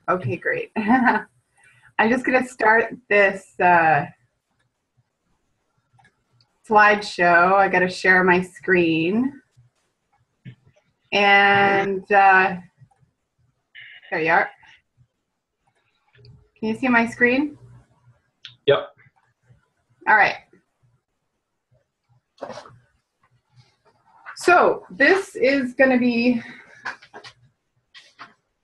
Okay, great. I'm just going to start this slideshow. I got to share my screen. And there you are. Can you see my screen? Yep. All right. So this is going to be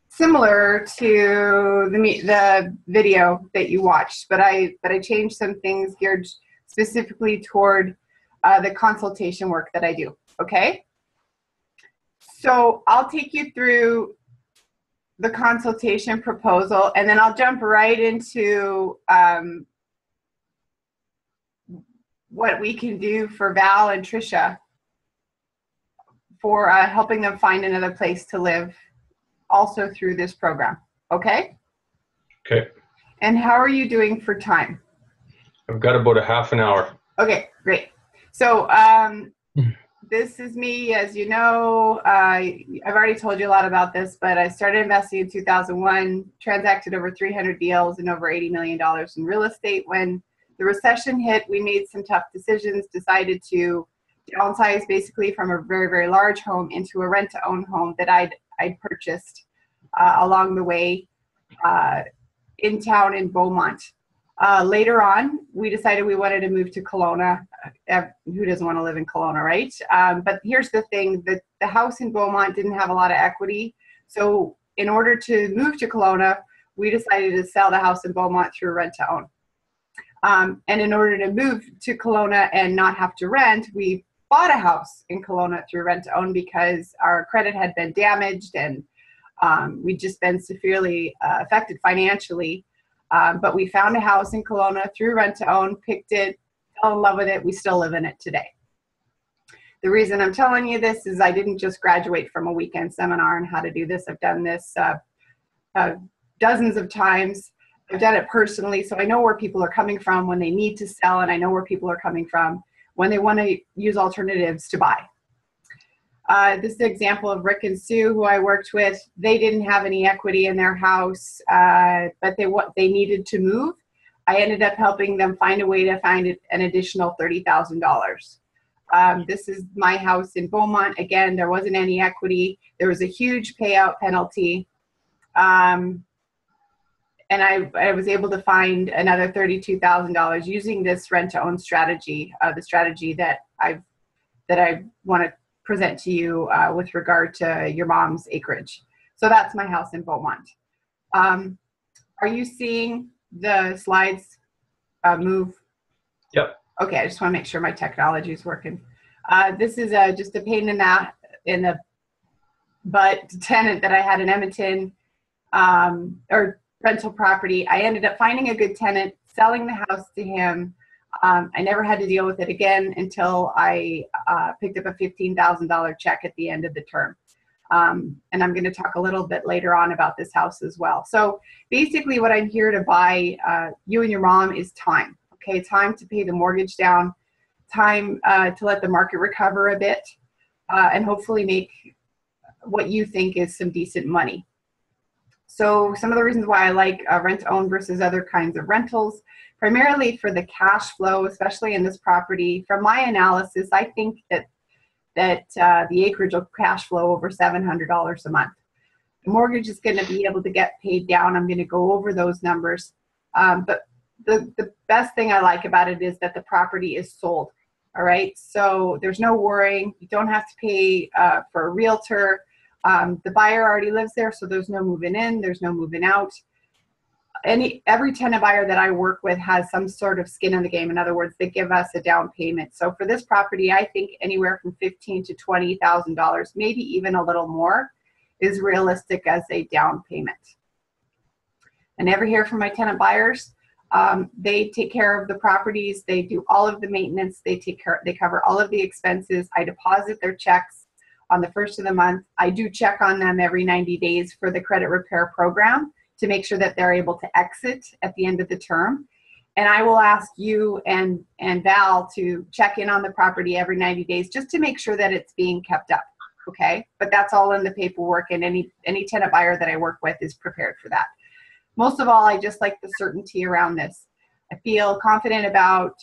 similar to the video that you watched, but I changed some things geared specifically toward the consultation work that I do. Okay. So I'll take you through the consultation proposal, and then I'll jump right into what we can do for Val and Tricia for helping them find another place to live also through this program. Okay? Okay. And how are you doing for time? I've got about a half an hour. Okay, great. So this is me, as you know. I've already told you a lot about this, but I started investing in 2001, transacted over 300 deals and over $80 million in real estate. When the recession hit, we made some tough decisions, decided to downsize basically from a very, very large home into a rent-to-own home that I'd purchased along the way in town in Beaumont. Later on, we decided we wanted to move to Kelowna. Who doesn't want to live in Kelowna, right? But here's the thing, that the house in Beaumont didn't have a lot of equity. So in order to move to Kelowna, we decided to sell the house in Beaumont through rent-to-own. And in order to move to Kelowna and not have to rent, we bought a house in Kelowna through rent-to-own because our credit had been damaged and we'd just been severely affected financially. But we found a house in Kelowna through rent-to-own, picked it, fell in love with it. We still live in it today. The reason I'm telling you this is I didn't just graduate from a weekend seminar on how to do this. I've done this dozens of times. I've done it personally, so I know where people are coming from when they need to sell, and I know where people are coming from when they want to use alternatives to buy. This is an example of Rick and Sue, who I worked with. They didn't have any equity in their house, but they needed to move. I ended up helping them find a way to find an additional $30,000. This is my house in Beaumont. Again, there wasn't any equity. There was a huge payout penalty. And I was able to find another $32,000 using this rent-to-own strategy, the strategy that I want to present to you with regard to your mom's acreage. So that's my house in Beaumont. Are you seeing the slides move? Yep. Okay, I just want to make sure my technology is working. This is just a pain in the butt tenant that I had in Edmonton, or rental property. I ended up finding a good tenant, selling the house to him. I never had to deal with it again until I picked up a $15,000 check at the end of the term. And I'm going to talk a little bit later on about this house as well. So basically what I'm here to buy you and your mom is time. Okay, time to pay the mortgage down, time to let the market recover a bit, and hopefully make what you think is some decent money. So some of the reasons why I like rent-to-own versus other kinds of rentals, primarily for the cash flow, especially in this property. From my analysis, I think that the acreage will cash flow over $700 a month. The mortgage is going to be able to get paid down. I'm going to go over those numbers. But the best thing I like about it is that the property is sold. All right, so there's no worrying. You don't have to pay for a realtor. The buyer already lives there, so there's no moving in, there's no moving out. Every tenant buyer that I work with has some sort of skin in the game. In other words, they give us a down payment. So for this property, I think anywhere from $15,000 to $20,000, maybe even a little more, is realistic as a down payment. I never hear from my tenant buyers. They take care of the properties. They do all of the maintenance. They cover all of the expenses. I deposit their checks on the first of the month. I do check on them every 90 days for the credit repair program to make sure that they're able to exit at the end of the term. And I will ask you and Val to check in on the property every 90 days just to make sure that it's being kept up, okay? But that's all in the paperwork, and any tenant buyer that I work with is prepared for that. most of all, I just like the certainty around this. I feel confident about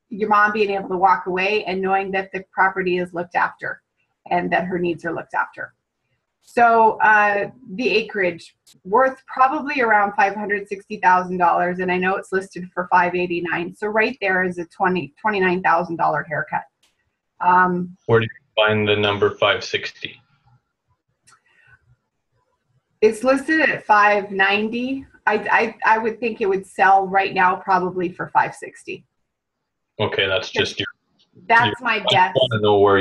your mom being able to walk away and knowing that the property is looked after and that her needs are looked after. So the acreage worth probably around $560,000, and I know it's listed for $589,000. So right there is a $29,000 haircut. Where do you find the number 560? It's listed at $590,000. I would think it would sell right now probably for $560,000. Okay, that's just your. That's my guess. I want to know where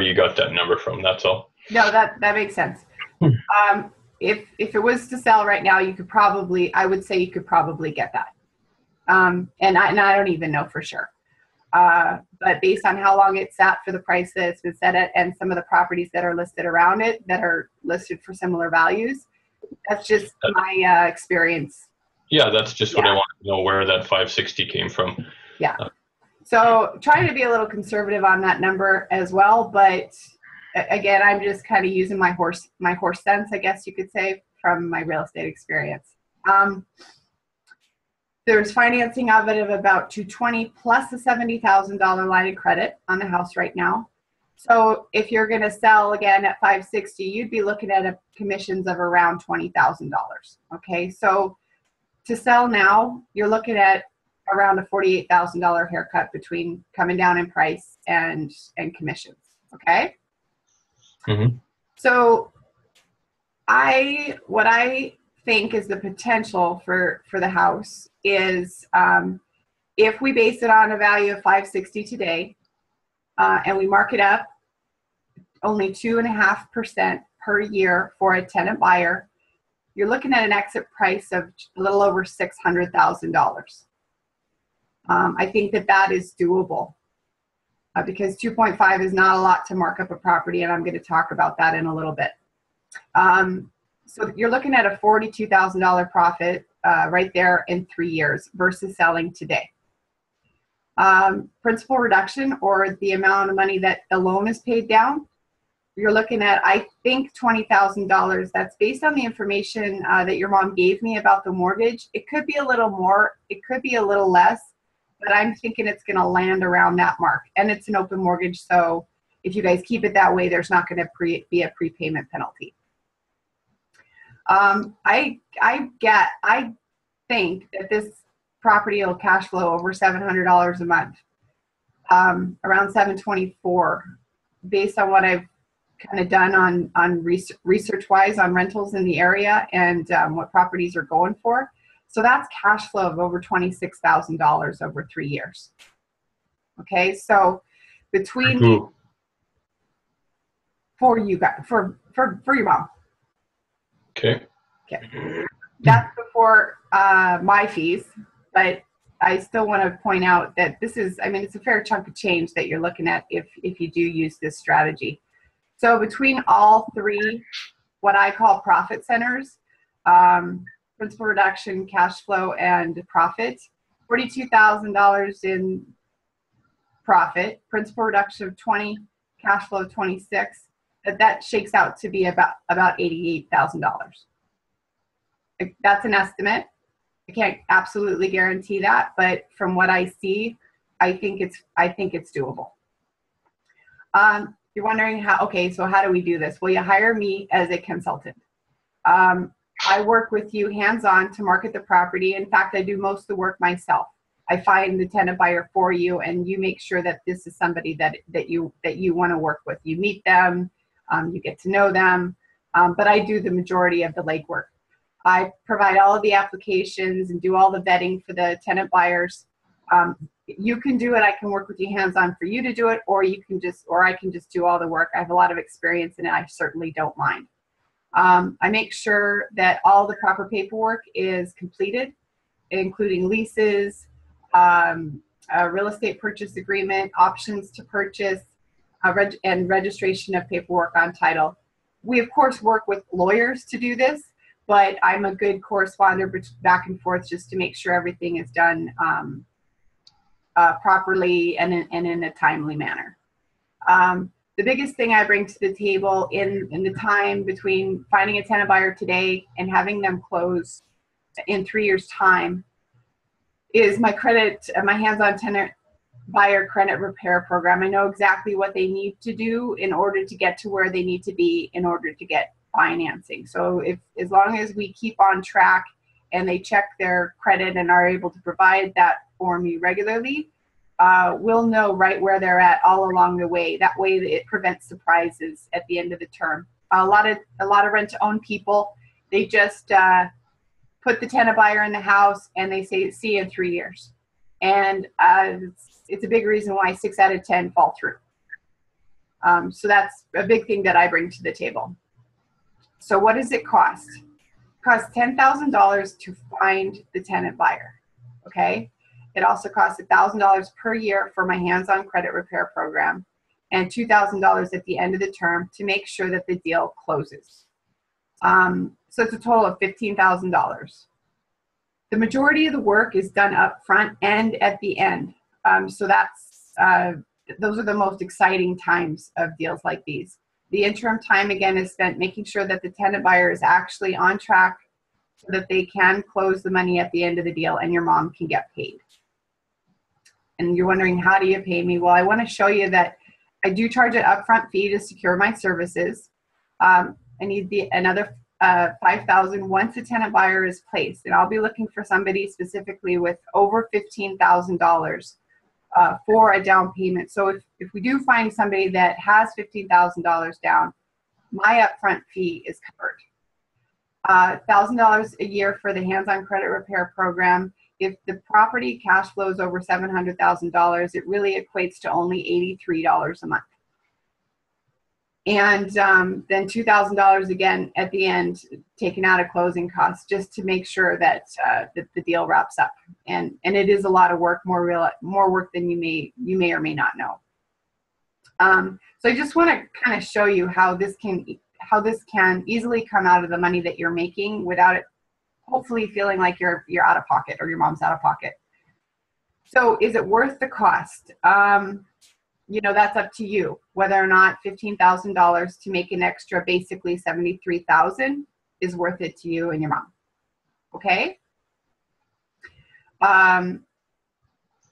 you got that number from. That's all. No, that makes sense. If it was to sell right now, I would say you could probably get that. And I don't even know for sure. But based on how long it's sat for the price that it's been set at and some of the properties that are listed around it that are listed for similar values, that's just my experience. Yeah, that's just what I want to know, where that 560 came from. Yeah. So trying to be a little conservative on that number as well, but again, I'm just kind of using my horse sense, I guess you could say, from my real estate experience. There's financing of it of about $220,000 plus a $70,000 line of credit on the house right now. So if you're going to sell again at $560,000, you'd be looking at commissions of around $20,000. Okay, so to sell now, you're looking at around a $48,000 haircut between coming down in price and commissions. Okay. Mm-hmm. So what I think is the potential for the house is if we base it on a value of $560,000 today and we mark it up only 2.5% per year for a tenant buyer, you're looking at an exit price of a little over $600,000. I think that is doable because 2.5 is not a lot to mark up a property, and I'm going to talk about that in a little bit. So you're looking at a $42,000 profit right there in 3 years versus selling today. Principal reduction, or the amount of money that the loan is paid down, you're looking at, I think, $20,000. That's based on the information that your mom gave me about the mortgage. It could be a little more, it could be a little less, but I'm thinking it's going to land around that mark. And it's an open mortgage, so if you guys keep it that way, there's not going to be a prepayment penalty. I think that this property will cash flow over $700 a month, around $724, based on what I've kind of done on research-wise on rentals in the area and what properties are going for. So that's cash flow of over $26,000 over 3 years. Okay, so between for you guys, for your mom. Okay. That's before my fees, but I still want to point out that this is, I mean, it's a fair chunk of change that you're looking at if you do use this strategy. So between all three, what I call profit centers, principal reduction, cash flow, and profit, $42,000 in profit, principal reduction of 20, cash flow of 26, that shakes out to be about $88,000. That's an estimate. I can't absolutely guarantee that, but from what I see, I think it's doable. You're wondering so how do we do this? Well, you hire me as a consultant. I work with you hands-on to market the property. In fact, I do most of the work myself. I find the tenant buyer for you, and you make sure that this is somebody that you want to work with. You meet them, you get to know them, but I do the majority of the legwork. I provide all of the applications and do all the vetting for the tenant buyers. You can do it. I can work with you hands-on for you to do it, or I can just do all the work. I have a lot of experience in it. I certainly don't mind. I make sure that all the proper paperwork is completed, including leases, a real estate purchase agreement, options to purchase, and registration of paperwork on title. We, of course, work with lawyers to do this, but I'm a good correspondent back and forth just to make sure everything is done properly and in a timely manner. the biggest thing I bring to the table in the time between finding a tenant buyer today and having them close in 3 years' time is my hands-on tenant buyer credit repair program. I know exactly what they need to do in order to get to where they need to be in order to get financing. So as long as we keep on track and they check their credit and are able to provide that for me regularly, we'll know right where they're at all along the way. That way it prevents surprises at the end of the term. A lot of rent-to-own people, they just put the tenant buyer in the house and they say, see you in 3 years. And it's a big reason why 6 out of 10 fall through. So that's a big thing that I bring to the table. So what does it cost? It costs $10,000 to find the tenant buyer, okay? It also costs $1,000 per year for my hands-on credit repair program and $2,000 at the end of the term to make sure that the deal closes. So it's a total of $15,000. The majority of the work is done up front and at the end. So those are the most exciting times of deals like these. The interim time, again, is spent making sure that the tenant buyer is actually on track so that they can close the money at the end of the deal and your mom can get paid. And you're wondering, how do you pay me? Well, I want to show you that I do charge an upfront fee to secure my services. I need another $5,000 once a tenant buyer is placed, and I'll be looking for somebody specifically with over $15,000 for a down payment. So if we do find somebody that has $15,000 down, my upfront fee is covered. $1,000 a year for the hands-on credit repair program. If the property cash flows over $700,000, it really equates to only $83 a month. And then $2,000 again at the end, taken out of closing costs, just to make sure that the deal wraps up. And it is a lot of work, more work than you may or may not know. So I just want to kind of show you how this can easily come out of the money that you're making without it hopefully feeling like you're out of pocket or your mom's out of pocket. So is it worth the cost? That's up to you, whether or not $15,000 to make an extra basically $73,000 is worth it to you and your mom. Okay?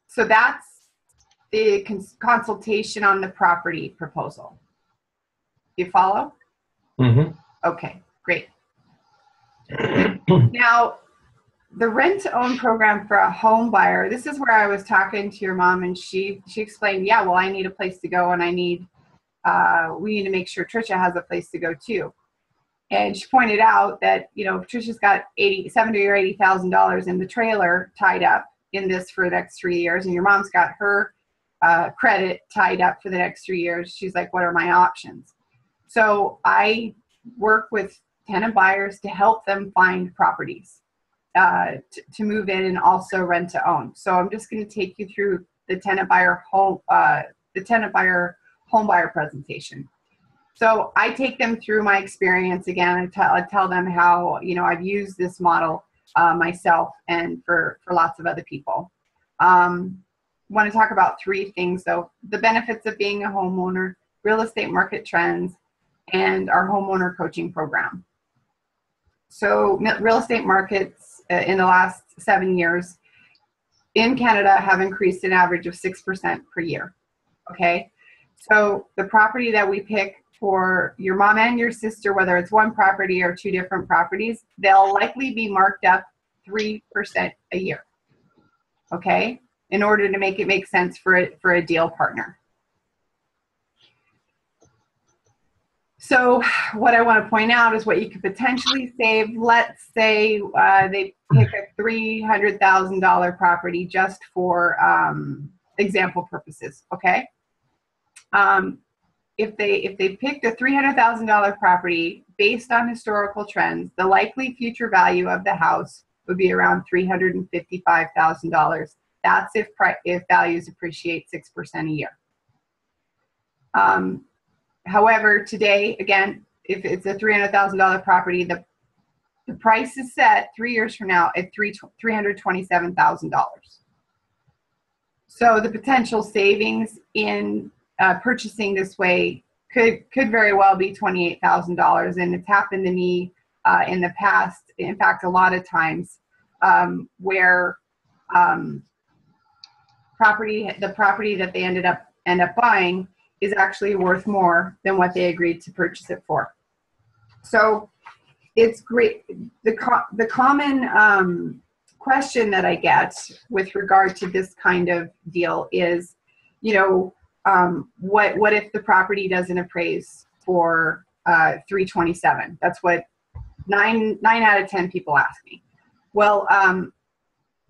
So that's the consultation on the property proposal. You follow? Mm-hmm. Okay, great. Now, the rent-to-own program for a home buyer, this is where I was talking to your mom, and she explained, yeah, well, I need a place to go, and we need to make sure Tricia has a place to go too. And she pointed out that, Tricia's got $70,000 or $80,000 in the trailer tied up in this for the next 3 years, and your mom's got her credit tied up for the next 3 years. She's like, what are my options? So I work with tenant buyers to help them find properties to move in and also rent to own. So I'm just going to take you through the tenant buyer home buyer presentation. So I take them through my experience again. I tell them how I've used this model myself and for lots of other people. Want to talk about 3 things though: the benefits of being a homeowner, real estate market trends, and our homeowner coaching program. So real estate markets in the last 7 years in Canada have increased an average of 6% per year. Okay, so the property that we pick for your mom and your sister, whether it's one property or 2 different properties, they'll likely be marked up 3% a year. Okay, in order to make it make sense for a deal partner. So what I want to point out is what you could potentially save. Let's say they pick a $300,000 property just for example purposes, okay? If they picked a $300,000 property based on historical trends, the likely future value of the house would be around $355,000. That's if values appreciate 6% a year. However, today, again, if it's a $300,000 property, the price is set 3 years from now at $327,000. So the potential savings in purchasing this way could very well be $28,000. And it's happened to me in the past, in fact, a lot of times, where the property that they end up buying is actually worth more than what they agreed to purchase it for. So it's great. The common question that I get with regard to this kind of deal is, what if the property doesn't appraise for 327? That's what nine out of 10 people ask me. Well,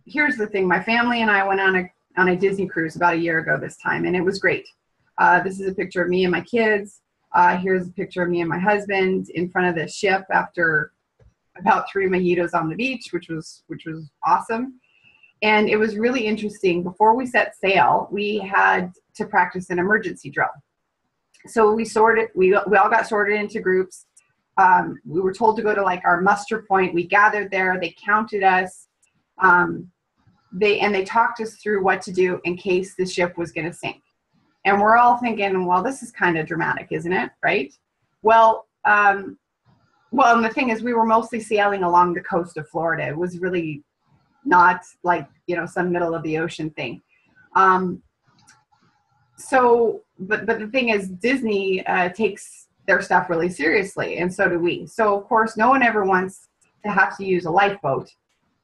here's the thing. My family and I went on a Disney cruise about a year ago this time, and it was great. This is a picture of me and my kids. Here's a picture of me and my husband in front of the ship after about 3 mojitos on the beach, which was awesome. And it was really interesting. Before we set sail, we had to practice an emergency drill. So we all got sorted into groups. We were told to go to like our muster point. We gathered there. They counted us. They talked us through what to do in case the ship was going to sink. And we're all thinking, well, this is kind of dramatic, isn't it? Right? Well, and the thing is, we were mostly sailing along the coast of Florida. It was really not like, some middle of the ocean thing. But the thing is, Disney takes their stuff really seriously, and so do we. So, of course, no one ever wants to have to use a lifeboat.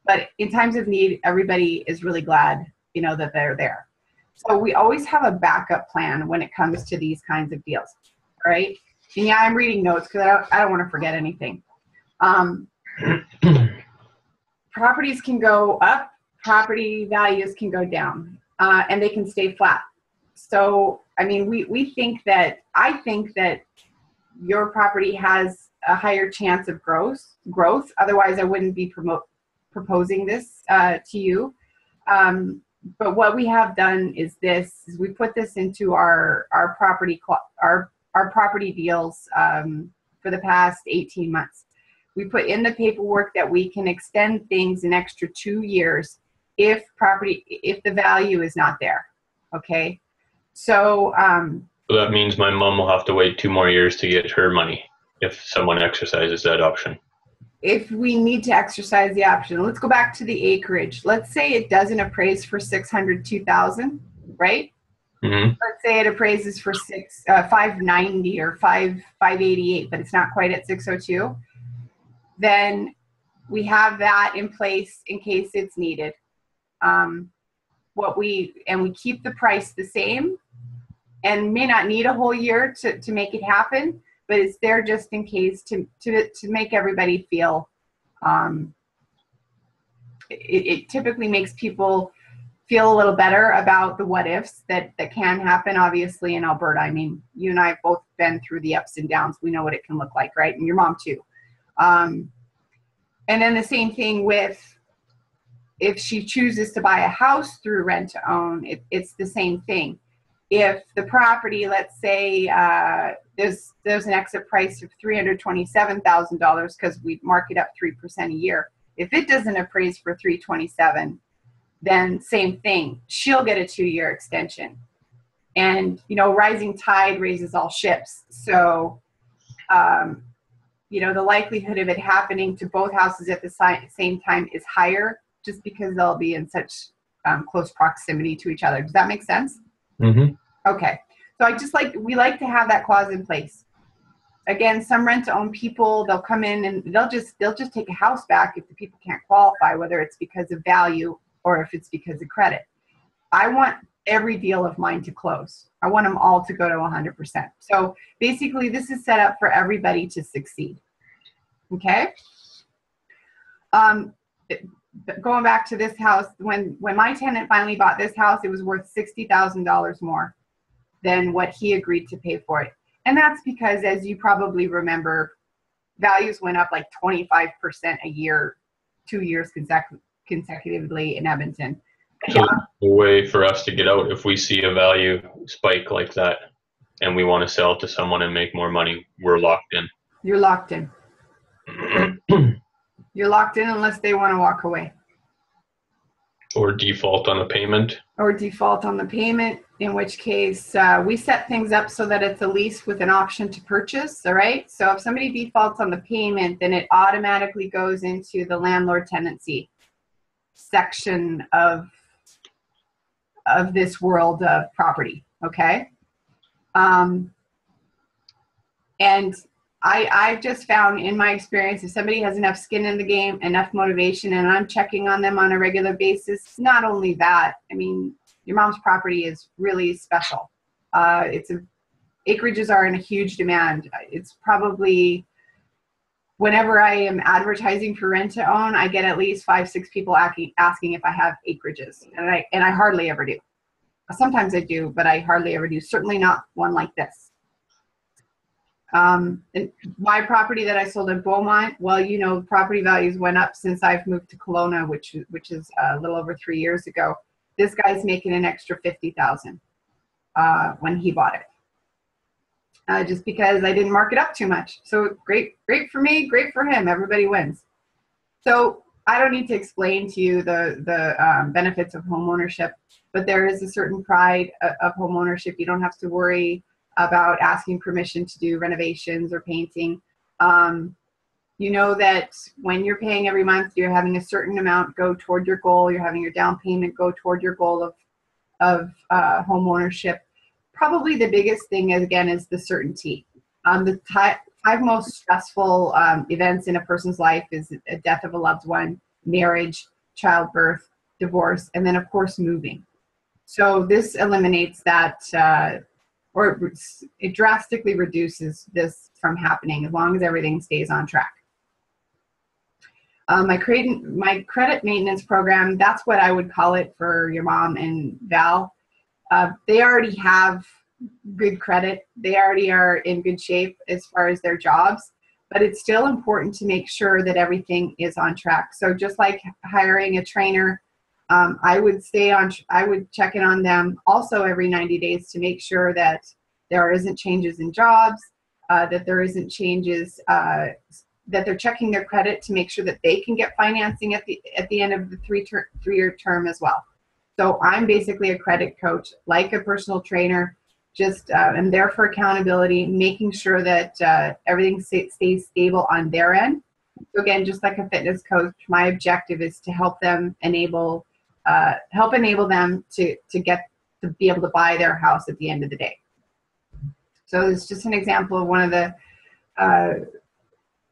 But in times of need, everybody is really glad, that they're there. So we always have a backup plan when it comes to these kinds of deals, right? And yeah, I'm reading notes because I don't want to forget anything. Properties can go up, property values can go down, and they can stay flat. So, I mean, I think that your property has a higher chance of growth. Otherwise, I wouldn't be proposing this to you. But what we have done is we put this into our property deals for the past 18 months. We put in the paperwork that we can extend things an extra 2 years if the value is not there. Okay. So that means my mom will have to wait 2 more years to get her money if someone exercises that option. If we need to exercise the option, let's go back to the acreage. Let's say it doesn't appraise for $602,000, right? Mm-hmm. Let's say it appraises for $590 or $588, but it's not quite at $602. Then we have that in place in case it's needed. We keep the price the same, and may not need a whole year to make it happen, but it's there just in case to make everybody feel. It typically makes people feel a little better about the what ifs that can happen. Obviously, in Alberta, I mean, you and I have both been through the ups and downs. We know what it can look like, right? And your mom too. And then the same thing with if she chooses to buy a house through rent to own, it's the same thing. If the property, let's say there's an exit price of $327,000 because we mark it up 3% a year. If it doesn't appraise for $327,000, then same thing. She'll get a 2-year extension. And, rising tide raises all ships. So, the likelihood of it happening to both houses at the same time is higher just because they'll be in such close proximity to each other. Does that make sense? Mm-hmm. Okay. So we like to have that clause in place. Again, some rent-to-own people, they'll come in and they'll just take a house back if the people can't qualify, whether it's because of value or if it's because of credit. I want every deal of mine to close. I want them all to go to 100%. So basically, this is set up for everybody to succeed. Okay? Going back to this house, when my tenant finally bought this house, it was worth $60,000 more than what he agreed to pay for it. And that's because, as you probably remember, values went up like 25% a year, 2 years consecutively in Edmonton. So the way for us to get out, if we see a value spike like that and we want to sell it to someone and make more money, we're locked in. You're locked in. You're locked in unless they want to walk away. Or default on a payment. Or default on the payment, in which case we set things up so that it's a lease with an option to purchase. All right. So if somebody defaults on the payment, then it automatically goes into the landlord tenancy section of this world of property. Okay. And I've just found in my experience, if somebody has enough skin in the game, enough motivation, and I'm checking on them on a regular basis, not only that, I mean, your mom's property is really special. Acreages are in a huge demand. It's probably, whenever I am advertising for rent to own, I get at least 5-6 people asking if I have acreages, and I hardly ever do. Sometimes I do, but I hardly ever do. Certainly not one like this. And my property that I sold in Beaumont, well, you know, property values went up since I've moved to Kelowna, which is a little over 3 years ago. This guy's making an extra $50,000 when he bought it, just because I didn't mark it up too much. So great for me, great for him. Everybody wins. So I don't need to explain to you the benefits of homeownership, but there is a certain pride of homeownership. You don't have to worry about asking permission to do renovations or painting. You know that when you're paying every month, you're having a certain amount go toward your goal. You're having your down payment go toward your goal of home ownership. Probably the biggest thing, again, is the certainty. The 5 most stressful events in a person's life is a death of a loved one, marriage, childbirth, divorce, and then, of course, moving. So this eliminates that, or it drastically reduces this from happening as long as everything stays on track. My credit maintenance program, that's what I would call it for your mom and Val. They already have good credit. They already are in good shape as far as their jobs, but it's still important to make sure that everything is on track. So just like hiring a trainer, I would check in on them also every 90 days to make sure that there isn't changes in jobs, that there isn't changes, that they're checking their credit to make sure that they can get financing at the end of the three-year term as well. So I'm basically a credit coach, like a personal trainer. Just I'm there for accountability, making sure that everything stays stable on their end. So again, just like a fitness coach, my objective is to help enable them to be able to buy their house at the end of the day. So it's just an example of one of the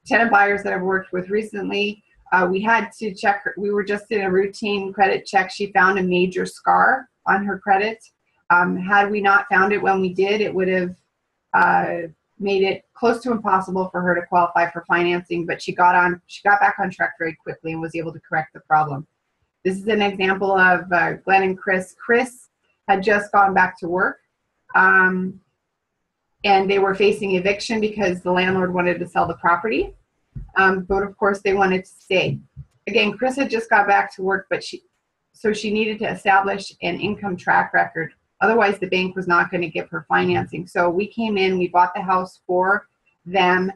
tenant buyers that I've worked with recently. We had to check her. We were just in a routine credit check. She found a major scar on her credit. Had we not found it when we did, it would have made it close to impossible for her to qualify for financing, but she got back on track very quickly and was able to correct the problem. This is an example of Glenn and Chris. Chris had just gone back to work, and they were facing eviction because the landlord wanted to sell the property, but of course they wanted to stay. Again, Chris had just got back to work, but she needed to establish an income track record. Otherwise, the bank was not going to give her financing. So we came in, we bought the house for them.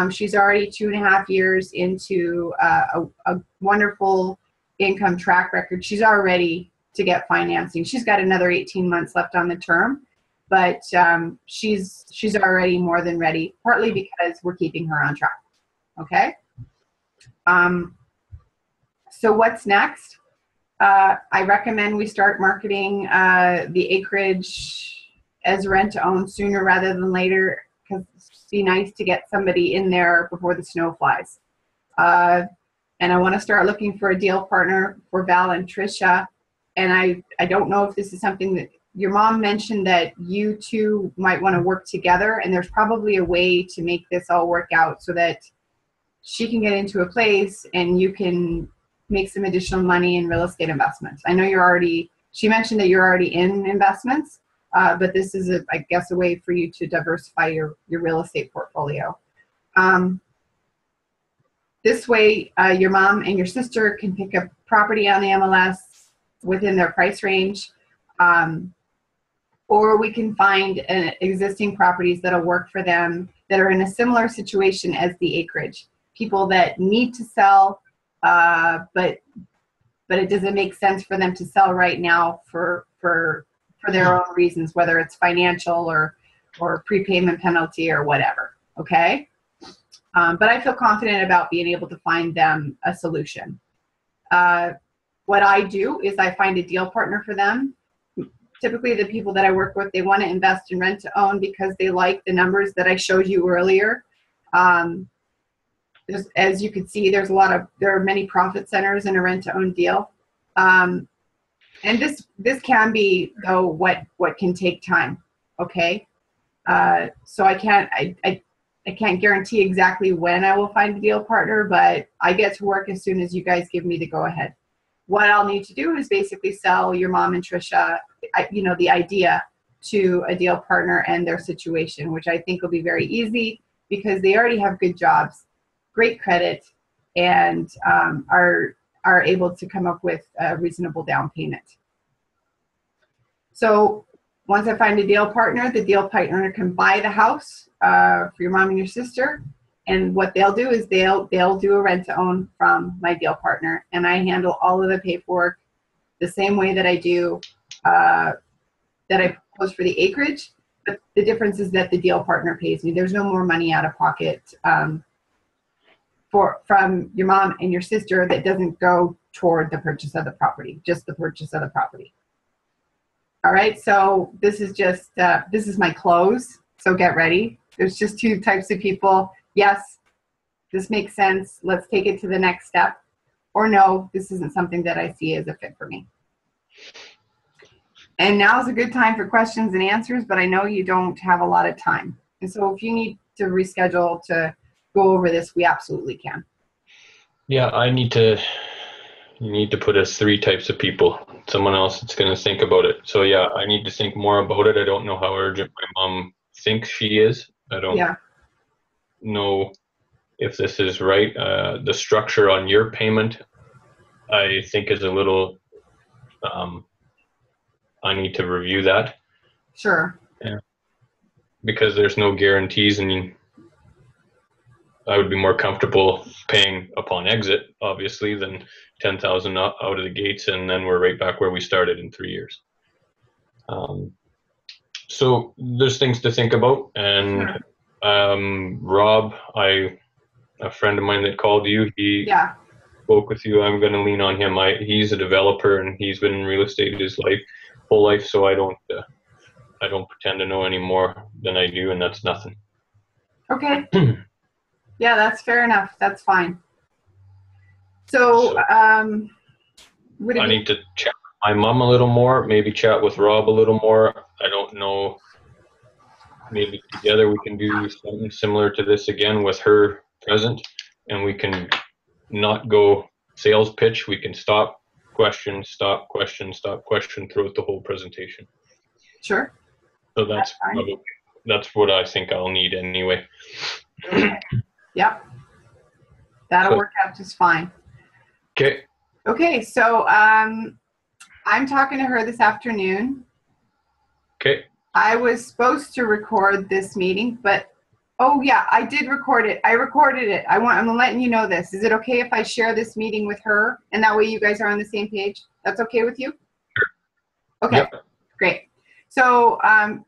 She's already 2.5 years into a wonderful income track record. She's all ready to get financing. She's got another 18 months left on the term, but she's already more than ready, partly because we're keeping her on track. Okay? So what's next? I recommend we start marketing the acreage as rent to own sooner rather than later, because it'd be nice to get somebody in there before the snow flies. And I want to start looking for a deal partner for Val and Tricia. And I don't know if this is something that your mom mentioned, that you two might want to work together, and there's probably a way to make this all work out so that she can get into a place and you can make some additional money in real estate investments. I know she mentioned that you're already in investments, but this is, I guess, a way for you to diversify your real estate portfolio. This way, your mom and your sister can pick a property on the MLS within their price range, or we can find existing properties that'll work for them that are in a similar situation as the acreage. People that need to sell, but but it doesn't make sense for them to sell right now for their own reasons, whether it's financial or prepayment penalty or whatever. Okay. But I feel confident about being able to find them a solution. What I do is I find a deal partner for them. Typically the people that I work with, they want to invest in rent to own because they like the numbers that I showed you earlier. As you can see, there are many profit centers in a rent to own deal. And this can be, though, what can take time. Okay. So I can't guarantee exactly when I will find a deal partner, but I get to work as soon as you guys give me the go ahead. What I'll need to do is basically sell your mom and Trisha, the idea to a deal partner and their situation, which I think will be very easy because they already have good jobs, great credit, and are able to come up with a reasonable down payment. So once I find a deal partner, the deal partner can buy the house for your mom and your sister. And what they'll do is they'll do a rent to own from my deal partner, and I handle all of the paperwork the same way that I do that I propose for the acreage. But the difference is that the deal partner pays me. There's no more money out of pocket from your mom and your sister that doesn't go toward the purchase of the property, just the purchase of the property. All right, so this is just this is my close. So get ready. There's just two types of people. Yes, this makes sense. Let's take it to the next step. Or no, this isn't something that I see as a fit for me. And now is a good time for questions and answers, but I know you don't have a lot of time. And so if you need to reschedule to go over this, we absolutely can. Yeah, you need to put us 3 types of people. Someone else that's going to think about it. So yeah, I need to think more about it. I don't know how urgent my mom thinks she is. I don't know if this is right. The structure on your payment, I think, is a little, I need to review that. Sure. Yeah. Because there's no guarantees, and I would be more comfortable paying upon exit, obviously, than $10,000 out of the gates, and then we're right back where we started in 3 years. So there's things to think about, and Sure. Rob, a friend of mine that called you, he spoke with you. I'm going to lean on him. He's a developer, and he's been in real estate his whole life, so I don't pretend to know any more than I do, and that's nothing. Okay. Yeah, that's fair enough. That's fine. So I need to chat with my mom a little more, maybe chat with Rob a little more. I don't know. Maybe together we can do something similar to this again with her present, and we can not go sales pitch. We can stop, question, stop, question, stop, question throughout the whole presentation. Sure. So that's what I think I'll need anyway. Yep. That'll work out just fine. Okay. Okay, so I'm talking to her this afternoon. Okay. I was supposed to record this meeting, but oh yeah, I did record it. I recorded it. I'm letting you know this. Is it okay if I share this meeting with her, and that way you guys are on the same page? That's okay with you? Sure. Okay. Yep. Great. So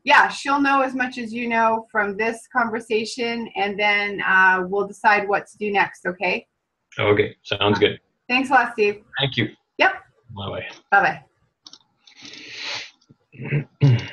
yeah, she'll know as much as you know from this conversation, and then we'll decide what to do next. Okay. Okay. Sounds good. Thanks a lot, Steve. Thank you. Yep. Bye-bye. Bye-bye.